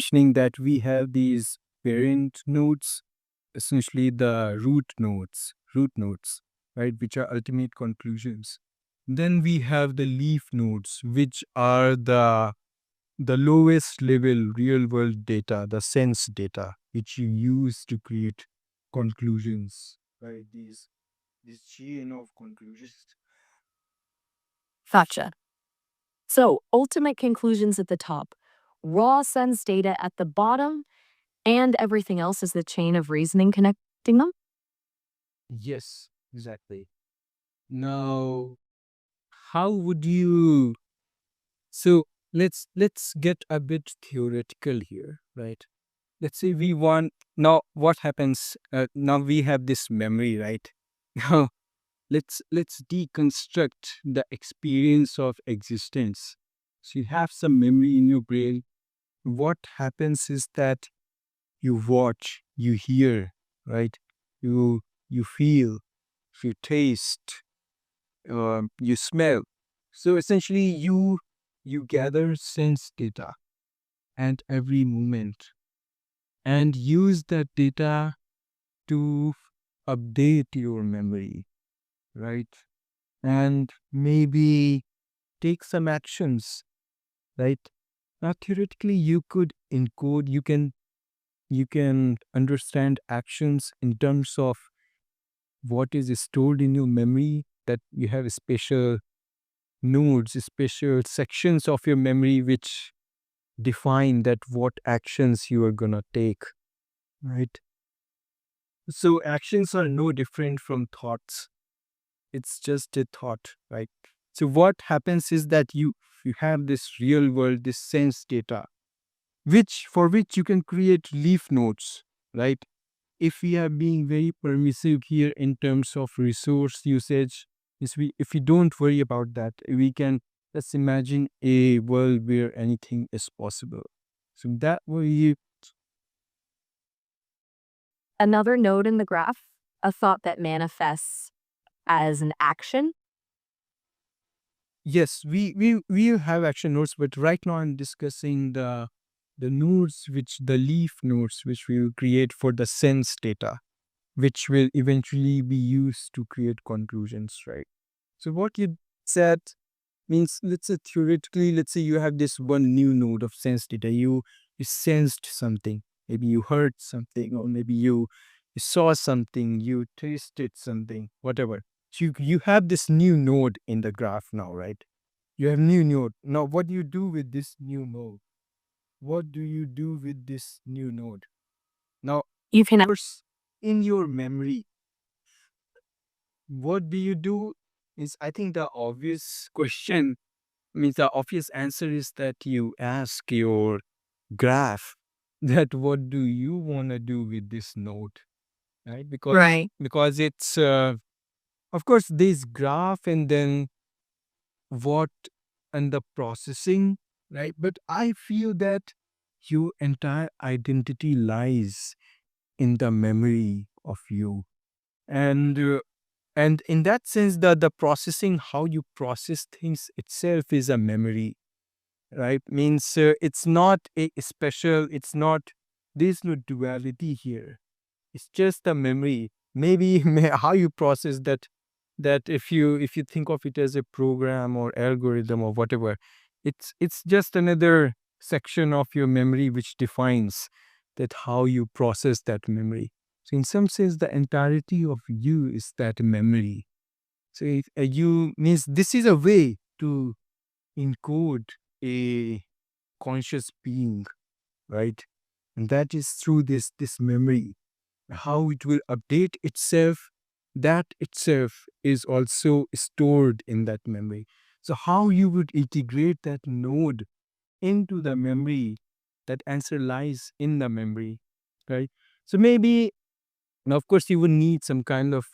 mentioning that we have these parent nodes, essentially the root nodes, right, which are ultimate conclusions. Then we have the leaf nodes, which are the lowest level real world data, the sense data, which you use to create conclusions, right? This chain of conclusions. Gotcha. So, ultimate conclusions at the top, raw sense data at the bottom, and everything else is the chain of reasoning connecting them? Yes, exactly. Now, how would you? So let's get a bit theoretical here, right? Let's say we want now. What happens? Now we have this memory, right? Now let's deconstruct the experience of existence. So you have some memory in your brain. What happens is that you watch, you hear, right? You feel, you taste, you smell. So essentially, you gather sense data and every moment and use that data to update your memory, right? And maybe take some actions, right? Now theoretically, you could encode. You can understand actions in terms of what is stored in your memory, that you have special nodes, special sections of your memory which define that what actions you are gonna take, right? So actions are no different from thoughts. It's just a thought, right? So what happens is that you have this real world, this sense data, which you can create leaf nodes, right? If we are being very permissive here in terms of resource usage, is we if we don't worry about that, we can let's imagine a world where anything is possible. So that way, Another node in the graph, a thought that manifests as an action. yes, we have action nodes, but right now I'm discussing the nodes, which the leaf nodes, which we will create for the sense data, which will eventually be used to create conclusions, right? So what you said means, let's say theoretically, let's say you have this one new node of sense data. You sensed something, maybe you heard something, or maybe you saw something, you tasted something, whatever. So you have this new node in the graph now, right? You have new node. Now what do you do with this new node? What do you do with this new node? Now, You can first, in your memory, what do you do is, I think the obvious question means the obvious answer is that you ask your graph that what do you want to do with this node, right? Because right. because it's of course this graph and then what and the processing, right? But I feel that your entire identity lies in the memory of you, and and in that sense, the processing, how you process things itself is a memory, right? Means it's not a special, it's not, there's no duality here. It's just a memory. Maybe how you process that, that if you think of it as a program or algorithm or whatever, it's just another section of your memory which defines that how you process that memory. So in some sense, the entirety of you is that memory. So if, you means this is a way to encode a conscious being, right? And that is through this memory, how it will update itself. That itself is also stored in that memory. So how you would integrate that node into the memory, that answer lies in the memory, right? So maybe, now of course you would need some kind of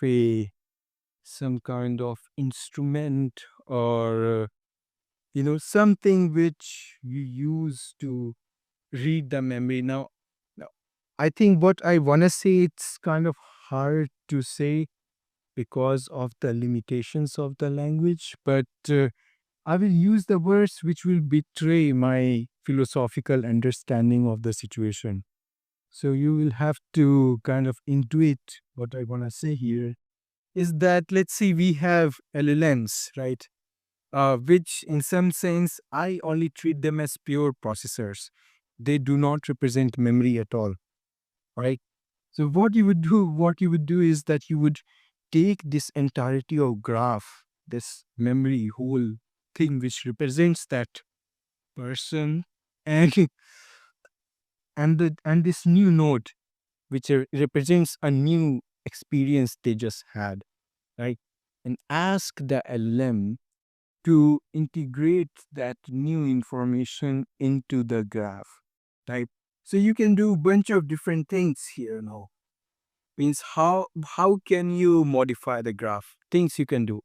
instrument, or something which you use to read the memory. Now I think what I want to say, it's kind of hard to say because of the limitations of the language, but I will use the words which will betray my philosophical understanding of the situation. So you will have to kind of intuit what I want to say here is that, let's see, we have LLMs, right? Which in some sense I only treat them as pure processors. They do not represent memory at all, right? So what you would do is that you would take this entirety of graph, this memory whole thing which represents that person, and and this new node which represents a new experience they just had, right? And ask the LM to integrate that new information into the graph, right? So you can do a bunch of different things here now. Means how can you modify the graph? Things you can do.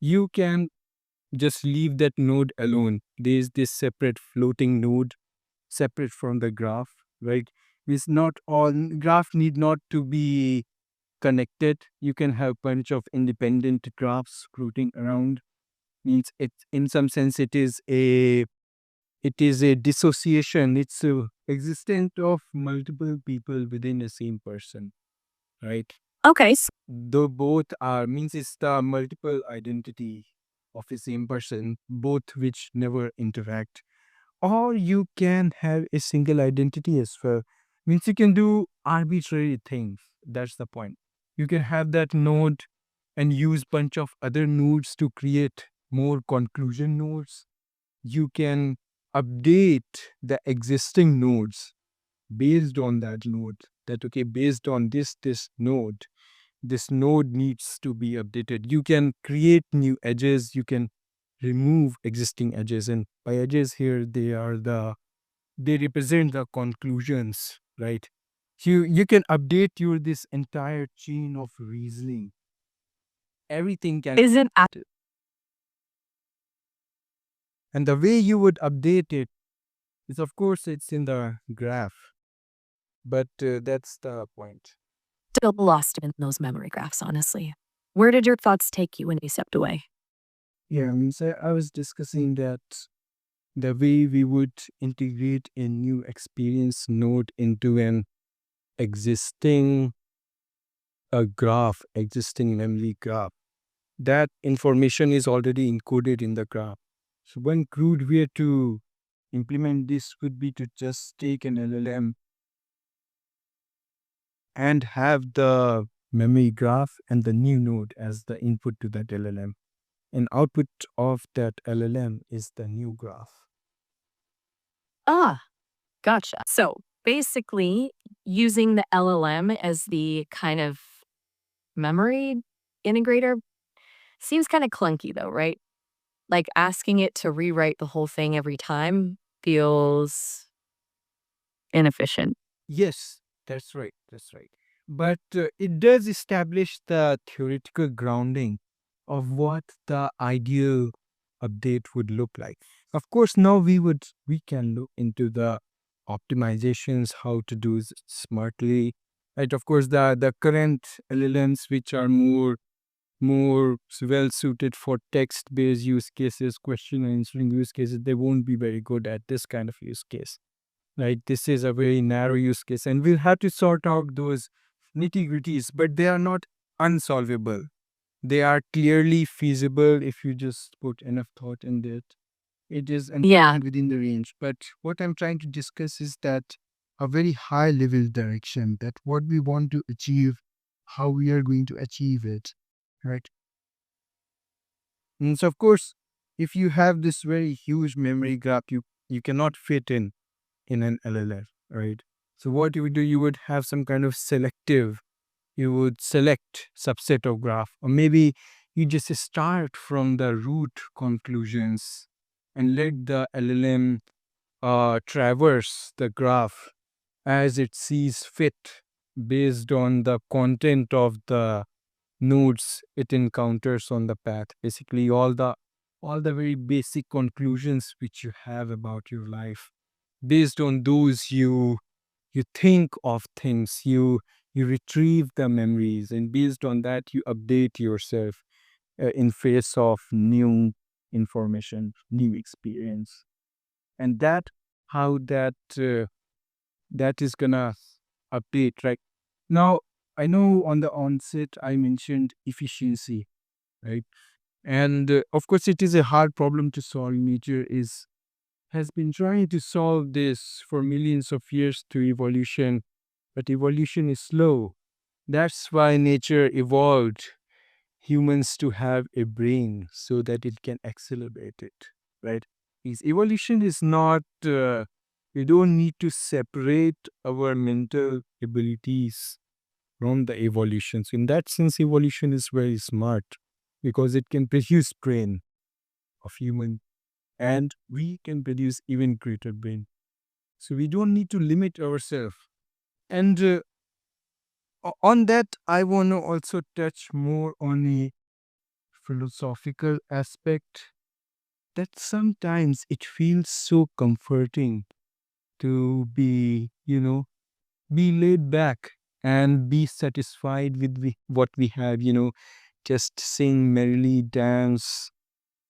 You can just leave that node alone. There is this separate floating node separate from the graph, right? Means not all graph need not to be connected. You can have bunch of independent graphs floating around. Means it in some sense it is a dissociation. It's a existence of multiple people within the same person, right? Okay, so Though both are means it's the multiple identity of the same person, both which never interact. Or you can have a single identity as well. Means you can do arbitrary things. That's the point. You can have that node and use bunch of other nodes to create more conclusion nodes. You can update the existing nodes based on that node. That okay, based on this node, this node needs to be updated. You can create new edges. You can remove existing edges, and by edges here they represent the conclusions, right? You can update your this entire chain of reasoning. Everything can isn't and the way you would update it is, of course, it's in the graph, but that's the point. still lost in those memory graphs, honestly. Where did your thoughts take you when you stepped away? Yeah, I mean, so I was discussing that the way we would integrate a new experience node into an existing existing memory graph. That information is already encoded in the graph. So one crude way to implement this would be to just take an LLM and have the memory graph and the new node as the input to that LLM. And output of that LLM is the new graph. Ah, gotcha. So basically, using the LLM as the kind of memory integrator seems kind of clunky, though, right? Like asking it to rewrite the whole thing every time feels inefficient. Yes, that's right. That's right. But it does establish the theoretical grounding of what the ideal update would look like. Of course, now we can look into the optimizations, how to do smartly. Right. Of course, the current LLMs, which are more well suited for text based use cases, question answering use cases, they won't be very good at this kind of use case, right? This is a very narrow use case, and we'll have to sort out those nitty gritties, but they are not unsolvable. They are clearly feasible if you just put enough thought in it. It is Yeah. entirely within the range. But what I'm trying to discuss is that a very high level direction, that what we want to achieve, how we are going to achieve it, right? And so, of course, if you have this very huge memory graph, you cannot fit in an LLM, right? So what you would do, you would have some kind of selective, you would select subset of graph, or maybe you just start from the root conclusions and let the LLM traverse the graph as it sees fit based on the content of the nodes it encounters on the path. Basically, all the very basic conclusions which you have about your life. Based on those, you think of things, you retrieve the memories, and based on that, you update yourself in face of new information, new experience, and that how that is gonna update, right? Now, I know on the onset I mentioned efficiency, right? And of course, it is a hard problem to solve. Nature is has been trying to solve this for millions of years through evolution, but evolution is slow. That's why nature evolved humans to have a brain so that it can accelerate it, right? Is evolution is not, we don't need to separate our mental abilities from the evolution. So in that sense, evolution is very smart because it can produce brain of human and we can produce even greater brain. So we don't need to limit ourselves. And on that, I want to also touch more on a philosophical aspect that sometimes it feels so comforting to be, be laid back and be satisfied with what we have, just sing merrily, dance,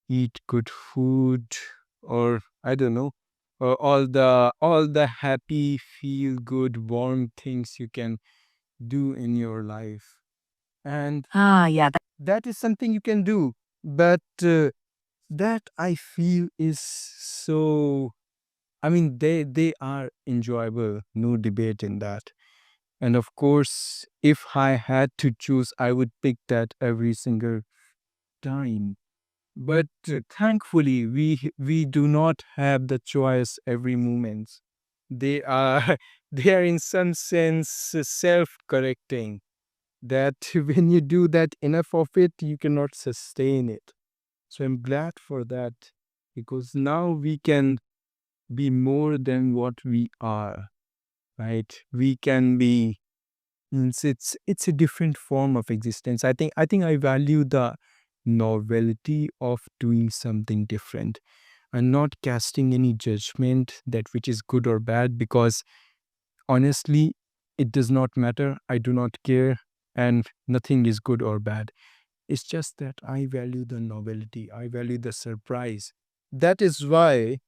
eat good food, or I don't know, or all the happy, feel good, warm things you can do in your life. And Ah, yeah. that is something you can do. But that I feel is so, I mean, they are enjoyable, no debate in that. And of course, if I had to choose, I would pick that every single time. But thankfully, we do not have the choice every moment. They are they are in some sense self-correcting. That when you do that enough of it, you cannot sustain it. So I'm glad for that because now we can be more than what we are, right? We can be. It's a different form of existence. I think I value the novelty of doing something different and not casting any judgment that which is good or bad because honestly it does not matter. I do not care and nothing is good or bad. It's just that I value the novelty. I value the surprise. That is why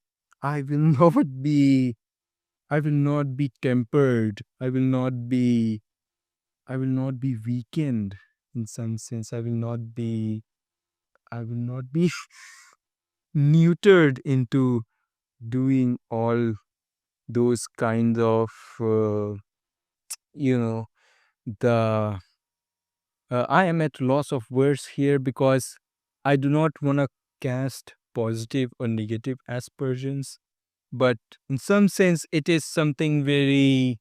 I will not be I will not be tempered. I will not be weakened in some sense. I will not be neutered into doing all those kind of uh, you know the I am at loss of words here because I do not want to cast positive or negative aspersions, but in some sense it is something very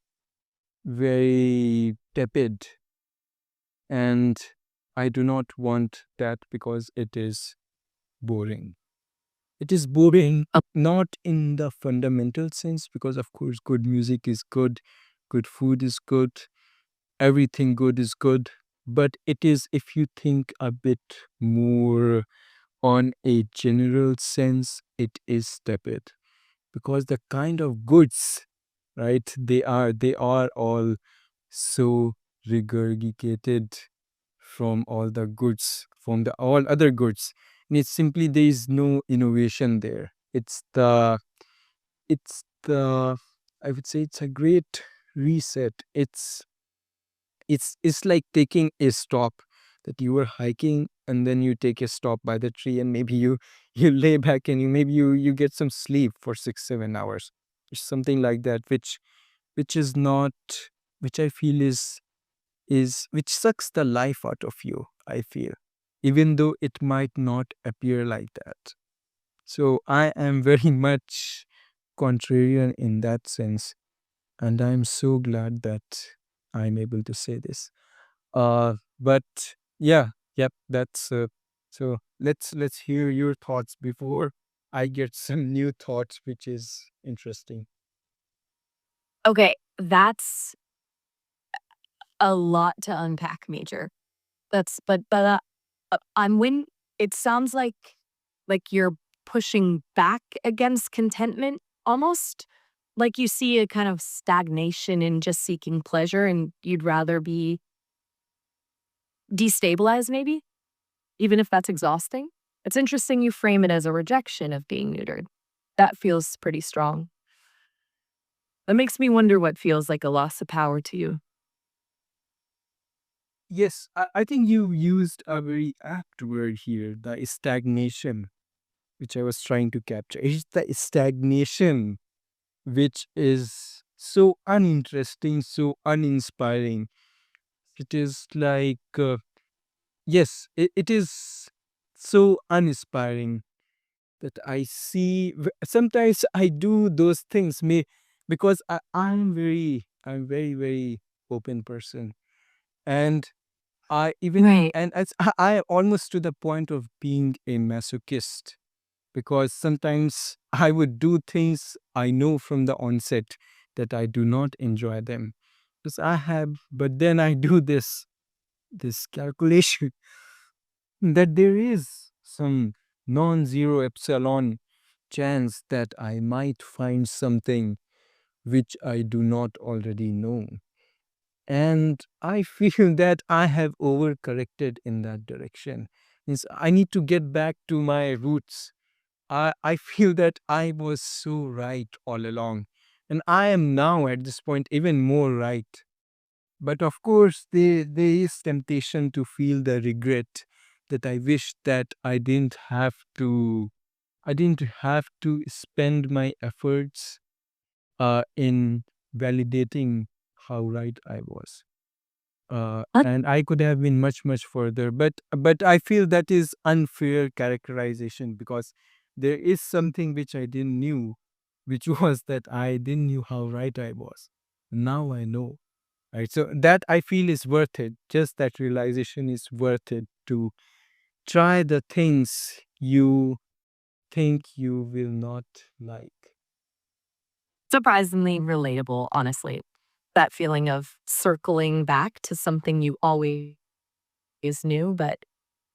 very tepid, and I do not want that because it is boring. It is boring not in the fundamental sense because of course good music is good, good food is good, everything good is good, but it is if you think a bit more on a general sense, it is tepid because the kind of goods, right, they are all so regurgitated from all the goods, from the all other goods. And it's simply there is no innovation there. It's the I would say it's a great reset. It's like taking a stop, that you were hiking and then you take a stop by the tree and maybe you you lay back and you get some sleep for 6 7 hours. It's something like that, which is not, which I feel is which sucks the life out of you, I feel, even though it might not appear like that. So I am very much contrarian in that sense, and I'm so glad that I'm able to say this. But yeah, yep, that's so let's hear your thoughts before I get some new thoughts, which is interesting. Okay, that's a lot to unpack, Major. That's I'm when it sounds like you're pushing back against contentment almost. Like you see a kind of stagnation in just seeking pleasure and you'd rather be destabilized maybe, even if that's exhausting. It's interesting you frame it as a rejection of being neutered. That feels pretty strong. That makes me wonder what feels like a loss of power to you. Yes, I think you used a very apt word here, the stagnation, which I was trying to capture. It's the stagnation which is so uninteresting, so uninspiring. It is like, yes, it is so uninspiring that I see. Sometimes I do those things because I'm very, very open person. And I even, Right. and I am almost to the point of being a masochist because sometimes I would do things I know from the onset that I do not enjoy them. Because but then I do this calculation that there is some non-zero epsilon chance that I might find something which I do not already know. And I feel that I have overcorrected in that direction. Means I need to get back to my roots. I feel that I was so right all along. And I am now at this point even more right. But of course, there is temptation to feel the regret that I wish that I didn't have to spend my efforts in validating how right I was. And I could have been much much further, but I feel that is unfair characterization because there is something which I didn't knew, which was that I didn't knew how right I was. Now I know, right? So that I feel is worth it. Just that realization is worth it to try the things you think you will not like. Surprisingly relatable, honestly. That feeling of circling back to something you always knew, but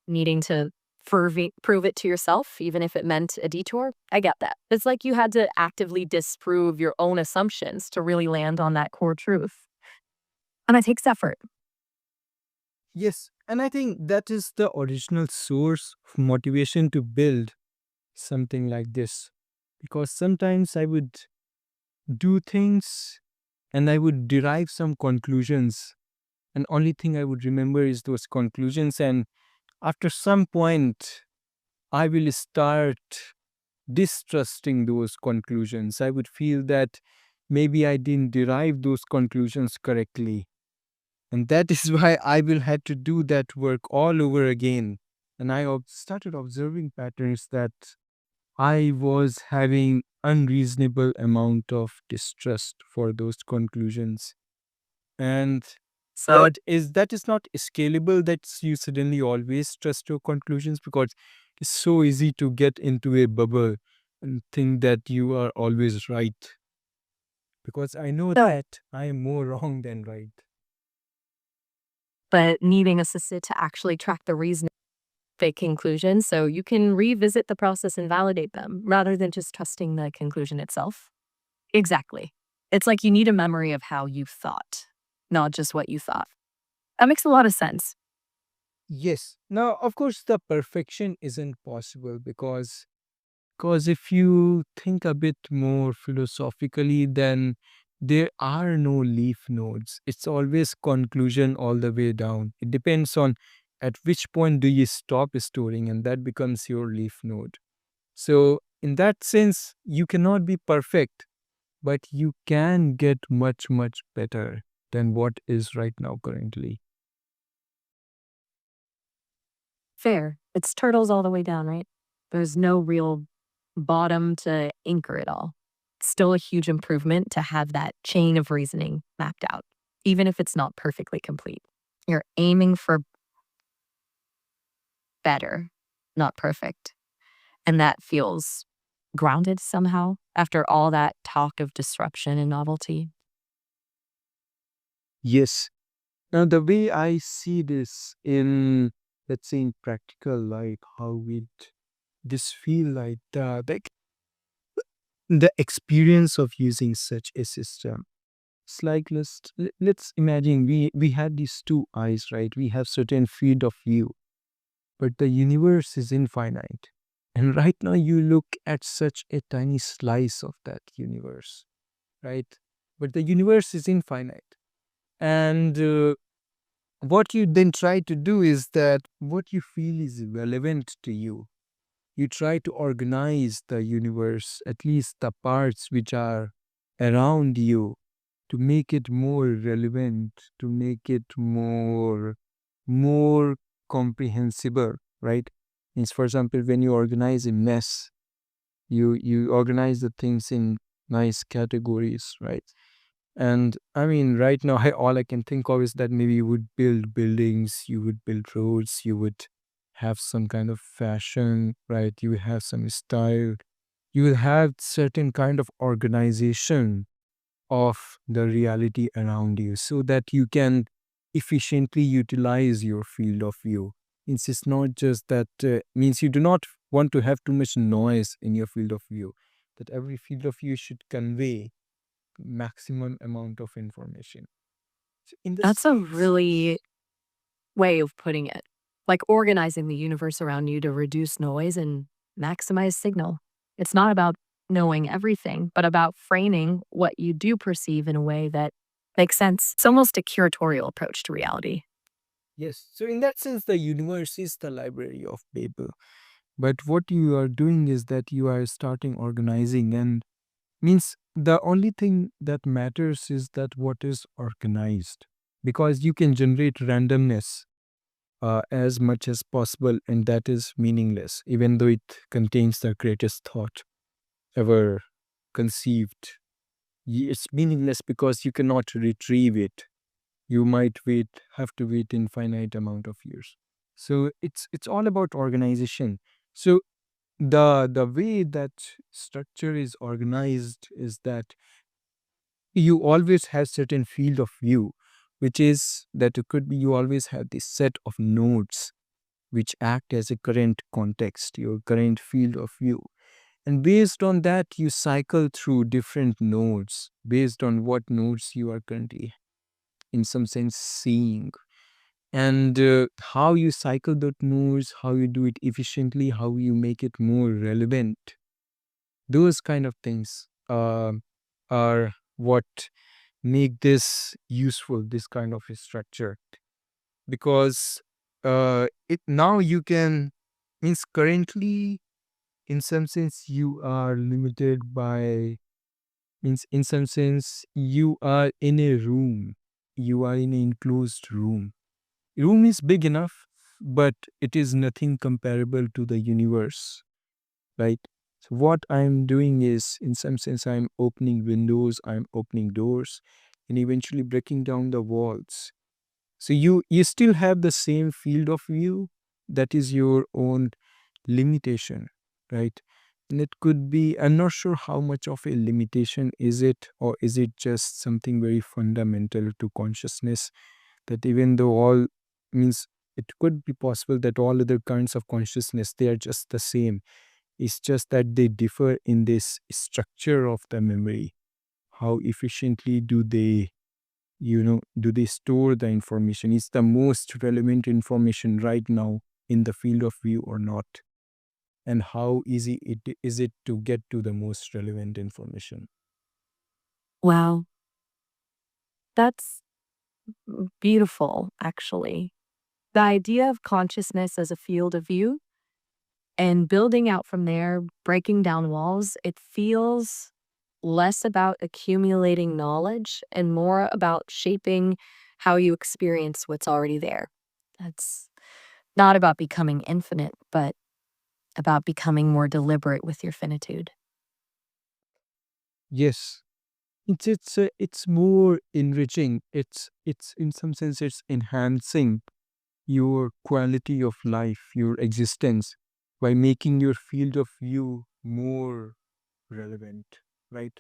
needing to prove it to yourself, even if it meant a detour. I get that. It's like you had to actively disprove your own assumptions to really land on that core truth. And it takes effort. Yes, and I think that is the original source of motivation to build something like this. Because sometimes I would do things and I would derive some conclusions, and only thing I would remember is those conclusions. And after some point, I will start distrusting those conclusions. I would feel that maybe I didn't derive those conclusions correctly. And that is why I will have to do that work all over again. And I started observing patterns that I was having unreasonable amount of distrust for those conclusions. And So that is not scalable that you suddenly always trust your conclusions because it's so easy to get into a bubble and think that you are always right because I know that I am more wrong than right. but needing assisted to actually track the reason fake conclusions so you can revisit the process and validate them rather than just trusting the conclusion itself. Exactly. It's like you need a memory of how you thought, not just what you thought. That makes a lot of sense. Yes. Now, of course, the perfection isn't possible because if you think a bit more philosophically, then there are no leaf nodes. It's always conclusion all the way down. It depends on at which point do you stop storing, and that becomes your leaf node. So, in that sense, you cannot be perfect, but you can get much, much better than what is right now currently. Fair. It's turtles all the way down, right? There's no real bottom to anchor it all. Still a huge improvement to have that chain of reasoning mapped out, even if it's not perfectly complete. You're aiming for better, not perfect. And that feels grounded somehow after all that talk of disruption and novelty. Yes. Now, the way I see this in, let's say, in practical life, how would this feel like the experience of using such a system? It's like let's imagine we had these two eyes, right? We have certain field of view, but the universe is infinite. And right now you look at such a tiny slice of that universe, right? but the universe is infinite. And what you then try to do is that what you feel is relevant to you, you try to organize the universe, at least the parts which are around you, to make it more relevant, to make it more comprehensible, right? Means, for example, when you organize a mess, you organize the things in nice categories, right? And I mean, right now, all I can think of is that maybe you would build buildings, you would build roads, you would have some kind of fashion, right? You would have some style, you will have certain kind of organization of the reality around you so that you can efficiently utilize your field of view. It's not just that, means you do not want to have too much noise in your field of view, that every field of view should convey maximum amount of information. So in the That's a sense, really way of putting it. Like organizing the universe around you to reduce noise and maximize signal. It's not about knowing everything, but about framing what you do perceive in a way that makes sense. It's almost a curatorial approach to reality. yes. So in that sense, the universe is the library of Babel. But what you are doing is that you are starting organizing, and means the only thing that matters is that what is organized, because you can generate randomness as much as possible, and that is meaningless even though it contains the greatest thought ever conceived. It's meaningless because you cannot retrieve it. You might have to wait infinite amount of years. So it's all about organization. So the way that structure is organized is that you always have certain field of view, which is that it could be you always have this set of nodes which act as a current context, your current field of view. And based on that, you cycle through different nodes based on what nodes you are currently, in some sense, seeing. And how you cycle those nodes, how you do it efficiently, how you make it more relevant, those kind of things are what make this useful, this kind of a structure. Because it now you can, means currently, in some sense you are limited by, means in some sense you are in a room, you are in an enclosed room is big enough, but it is nothing comparable to the universe, right? So what I'm doing is, in some sense, I'm opening windows, I'm opening doors, and eventually breaking down the walls. So you still have the same field of view, that is your own limitation, right? And it could be, I'm not sure how much of a limitation is it, or is it just something very fundamental to consciousness, that even though all, means it could be possible that all other kinds of consciousness, they are just the same. It's just that they differ in this structure of the memory. How efficiently do they, do they store the information? Is the most relevant information right now in the field of view or not? And how easy it is it to get to the most relevant information? Wow, that's beautiful, actually. The idea of consciousness as a field of view and building out from there, breaking down walls, it feels less about accumulating knowledge and more about shaping how you experience what's already there. That's not about becoming infinite, but about becoming more deliberate with your finitude. Yes, it's more enriching. It's in some sense it's enhancing your quality of life, your existence, by making your field of view more relevant, right?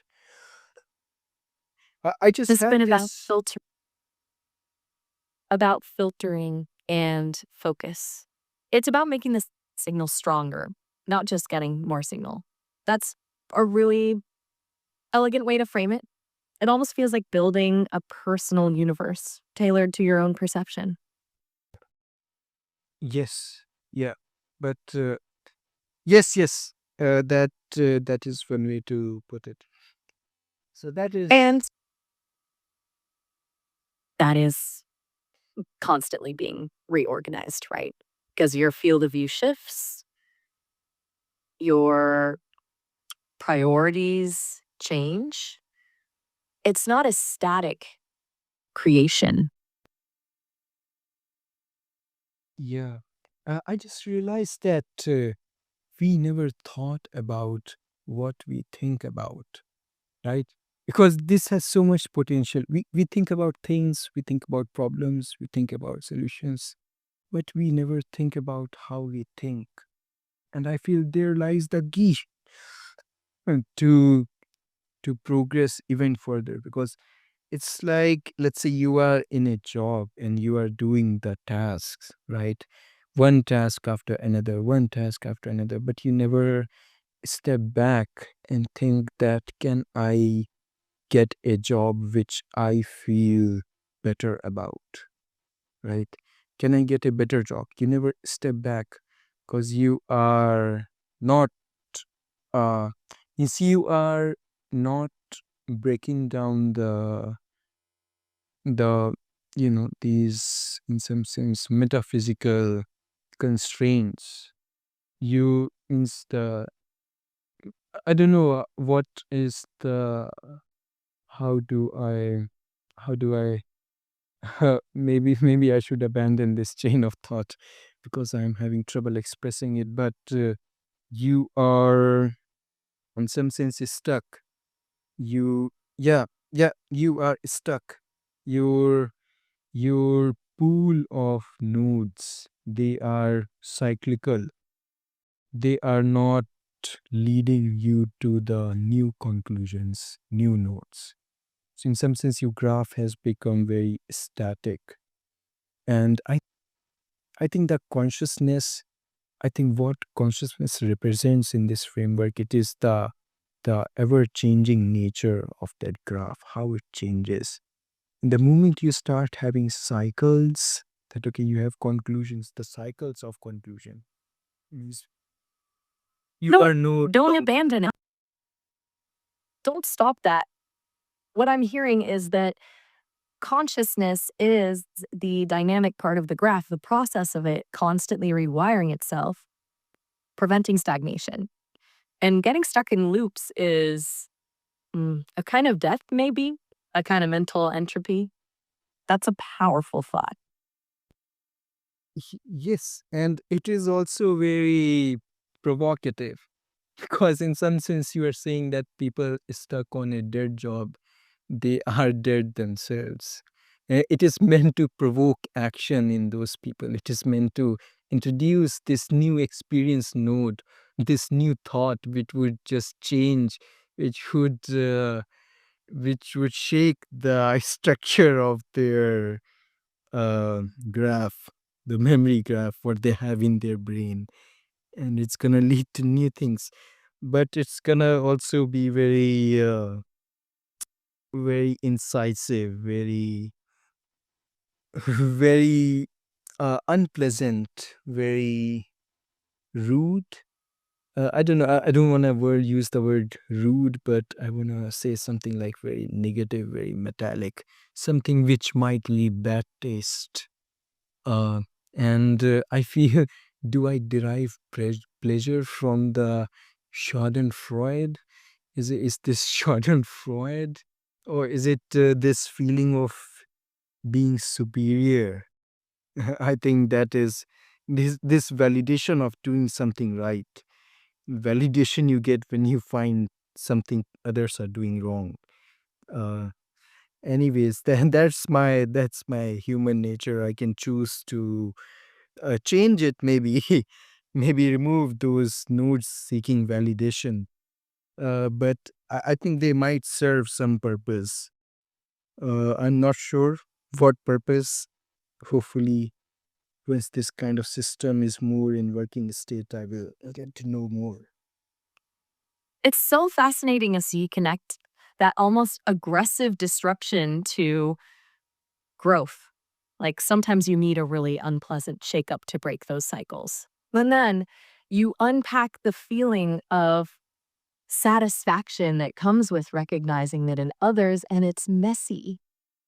I just This has been had this. about filtering and focus. It's about making the signal stronger, not just getting more signal. That's a really elegant way to frame it. It almost feels like building a personal universe tailored to your own perception. Yes, yeah, but yes, that is one way to put it. So that And is. that is constantly being reorganized, right? Because your field of view shifts, your priorities change. It's not a static creation. Yeah. I just realized that we never thought about what we think about, right? Because this has so much potential. We think about things, we think about problems, we think about solutions, but we never think about how we think. And I feel there lies the key to progress even further, because it's like, let's say you are in a job and you are doing the tasks, right? One task after another, one task after another, but you never step back and think that, can I get a job which I feel better about, right? Can I get a better job? You never step back because you are not, uh, you see, you are not breaking down the these, in some sense, metaphysical constraints. You means the, I don't know what is the, how do I, how do I maybe I should abandon this chain of thought because I'm having trouble expressing it, but you are in some sense stuck. You, yeah, yeah, you are stuck. Your your pool of nodes, they are cyclical. They are not leading you to the new conclusions, new nodes. So in some sense your graph has become very static. And I think that consciousness, I think what consciousness represents in this framework, it is the ever changing nature of that graph, how it changes. The moment you start having cycles, that okay, you have conclusions, the cycles of conclusion means you No, are no don't abandon it. Don't stop that. What I'm hearing is that consciousness is the dynamic part of the graph, the process of it constantly rewiring itself, preventing stagnation. And getting stuck in loops is a kind of death, maybe, a kind of mental entropy. That's a powerful thought. Yes, and it is also very provocative because in some sense you are saying that people stuck on a dead job, they are dead themselves. It is meant to provoke action in those people. It is meant to introduce this new experience node, this new thought which would just change, which would shake the structure of their uh, graph, the memory graph, what they have in their brain, and it's gonna lead to new things. But it's gonna also be very very incisive, very very unpleasant, very rude. I don't know. I don't want to use the word rude, but I want to say something like very negative, very metallic, something which might leave bad taste. And I feel, do I derive pleasure from the Schadenfreude? Is this Schadenfreude, or is it this feeling of being superior? I think that is this validation of doing something right. Validation you get when you find something others are doing wrong. Uh, Anyways, then that's my human nature. I can choose to change it, maybe maybe remove those nodes seeking validation. But I think they might serve some purpose. I'm not sure what purpose. Hopefully, once this kind of system is more in working state, I will get to know more. It's so fascinating as you connect that almost aggressive destruction to growth. Like sometimes you need a really unpleasant shakeup to break those cycles. And then you unpack the feeling of satisfaction that comes with recognizing that in others, and it's messy.